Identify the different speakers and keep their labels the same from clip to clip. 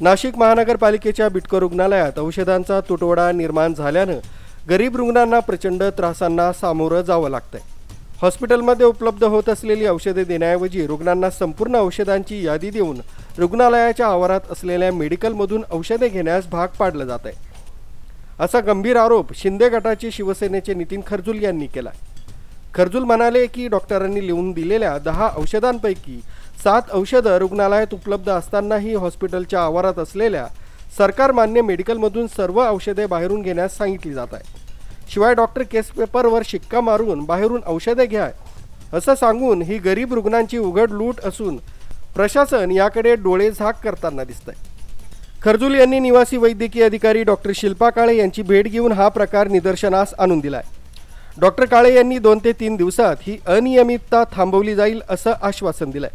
Speaker 1: नाशिक महानगरपालिकेच्या बिटको रुग्णालयात औषधांचा तुटवडा निर्माण झाल्यानं गरीब रुग्णांना प्रचंड त्रासांना सामोरं जावं लागतंय। हॉस्पिटलमध्ये उपलब्ध होत असलेली औषधे देण्याऐवजी रुग्णांना संपूर्ण औषधांची यादी देऊन रुग्णालयाच्या आवारात असलेल्या मेडिकलमधून औषधे घेण्यास भाग पाडलं जात आहे, असा गंभीर आरोप शिंदे गटाचे शिवसेनेचे नितीन खर्जुल यांनी केला। खर्जुल म्हणाले की डॉक्टरांनी लिहून दिलेल्या 10 औषधांपैकी 7 औषधं रुग्णालयात उपलब्ध असतानाही हॉस्पिटलच्या आवारात असलेल्या सरकारमान्य मेडिकलमधून सर्व औषधे बाहेरून घेण्यास सांगितली जात आहे। शिवाय डॉक्टर केस पेपरवर शिक्का मारून बाहेरून औषधे घ्या असं सांगून ही गरीब रुग्णांची उघड लूट असून प्रशासन याकडे डोळे झाक करताना दिसतंय। खर्जुल यांनी निवासी वैद्यकीय अधिकारी डॉक्टर शिल्पा काळे यांची भेट घेऊन हा प्रकार निदर्शनास आणून दिलाय। डॉक्टर काळे यांनी 2 ते 3 दिवसात ही अनियमितता थांबवली जाईल असं आश्वासन दिलंय।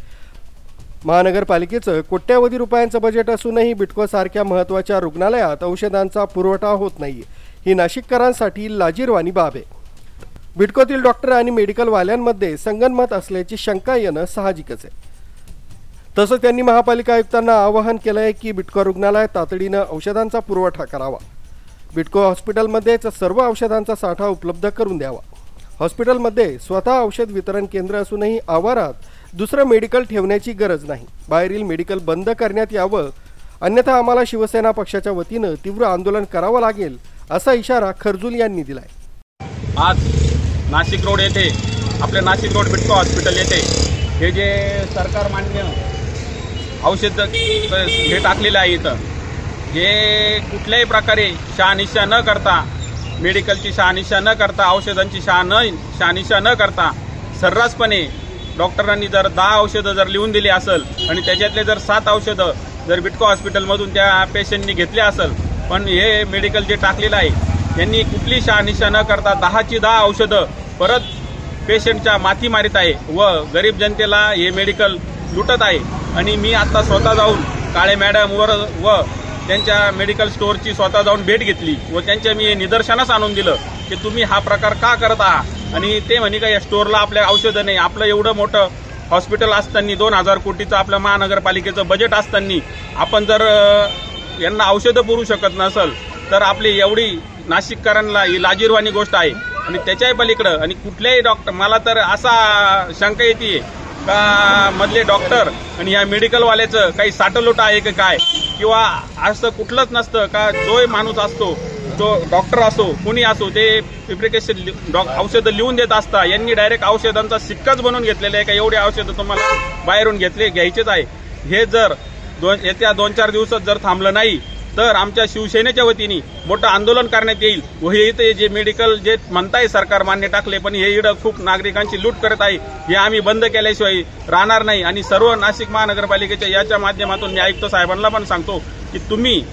Speaker 1: महानगरपालिकेचं कोट्यावधी रुपयांचं बजेट असूनही बिटको सारख्या महत्त्वाच्या रुग्णालयात औषधांचा पुरवठा होत नाही, ही नाशिककरांसाठी लाजिरवाणी बाब आहे। बिटकोतील डॉक्टर आणि मेडिकलवाल्यांमध्ये संगनमत असल्याची शंका येणं साहजिकच आहे। तसंच त्यांनी महापालिका आयुक्तांना आवाहन केलंय की बिटको रुग्णालयात तातडीनं औषधांचा पुरवठा करावा। बिटको हॉस्पिटलमध्येच सर्व औषधांचा साठा उपलब्ध करून द्यावा। हॉस्पिटलमध्ये स्वतः औषध वितरण केंद्र असूनही आवारात दुसरं मेडिकल ठेवण्याची गरज नाही। बाहेरील मेडिकल बंद करण्यात यावं, अन्यथा आम्हाला शिवसेना पक्षाच्या वतीनं तीव्र आंदोलन करावं लागेल असा इशारा खर्जुल यांनी दिलाय।
Speaker 2: आज नाशिक रोड येथे आपल्या नाशिक रोड बिटको हॉस्पिटल येथे हे जे सरकार मान्य औषध हे टाकलेलं आहे, इथं हे कुठल्याही प्रकारे शहानिशा न करता, मेडिकलची शहानिशा न करता, औषधांची शहानिशा न करता सर्रासपणे डॉक्टरांनी जर 10 औषधं जर लिहून दिली असेल आणि त्याच्यातले जर 7 औषधं जर बिटको हॉस्पिटलमधून त्या पेशंटनी घेतले असेल, पण हे मेडिकल जे टाकलेलं आहे यांनी कुठली शहानिशा न करता 10ची 10 औषधं परत पेशंटच्या माथी मारित आहे व गरीब जनतेला हे मेडिकल लुटत आहे। आणि मी आता स्वतः जाऊन काळे मॅडम व त्यांच्या मेडिकल स्टोअरची स्वतः जाऊन भेट घेतली व त्यांच्या मी निदर्शनास आणून दिलं की तुम्ही हा प्रकार का करत आहात। आणि ते म्हणे का या स्टोअरला आपल्या औषधं नाही, आपलं एवढं मोठं हॉस्पिटल असताना 2000 कोटीचं आपलं महानगरपालिकेचं बजेट असताना आपण जर यांना औषधं पुरवू शकत नसेल तर आपली एवढी नाशिककरांना ही लाजिरवाणी गोष्ट आहे। आणि त्याच्याही पलीकडं आणि कुठल्याही डॉक्टर, मला तर असा शंका येते का मधले डॉक्टर आणि या मेडिकलवाल्याचं काही साठलोट आहे की काय, किंवा असं कुठलंच नसतं का जो माणूस असतो, जो डॉक्टर असो कोणी असो, ते प्रिस्क्रिप्शन औषधं लिहून देत असता यांनी डायरेक्ट औषधांचा सिक्काच बनवून घेतलेला आहे का एवढे औषधं तुम्हाला बाहेरून घ्यायचेच आहे। हे जर येत्या 2-4 दिवसात जर थांबलं नाही तर आमच्या शिवसेनेच्या वतीने मोठं आंदोलन करण्यात येईल व हे इथे जे मेडिकल जे म्हणताय सरकार मान्य टाकले पण हे इकडं खूप नागरिकांची लूट करत आहे, हे आम्ही बंद केल्याशिवाय राहणार नाही। आणि सर्व नाशिक महानगरपालिकेच्या याच्या माध्यमातून मी आयुक्त साहेबांना पण सांगतो की तुम्ही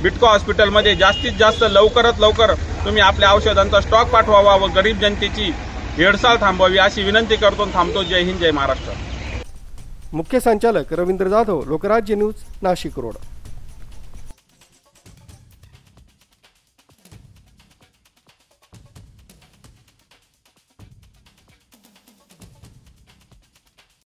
Speaker 2: बिटको हॉस्पिटलमध्ये जास्तीत जास्त लवकरात लवकर तुम्ही आपल्या औषधांचा स्टॉक पाठवावा व गरीब जनतेची हेळसाळ थांबवावी अशी विनंती करतो। थांबतो। जय हिंद, जय महाराष्ट्र।
Speaker 1: मुख्य संचालक रवींद्र जाधव, लोकराज्य न्यूज, नाशिक रोड।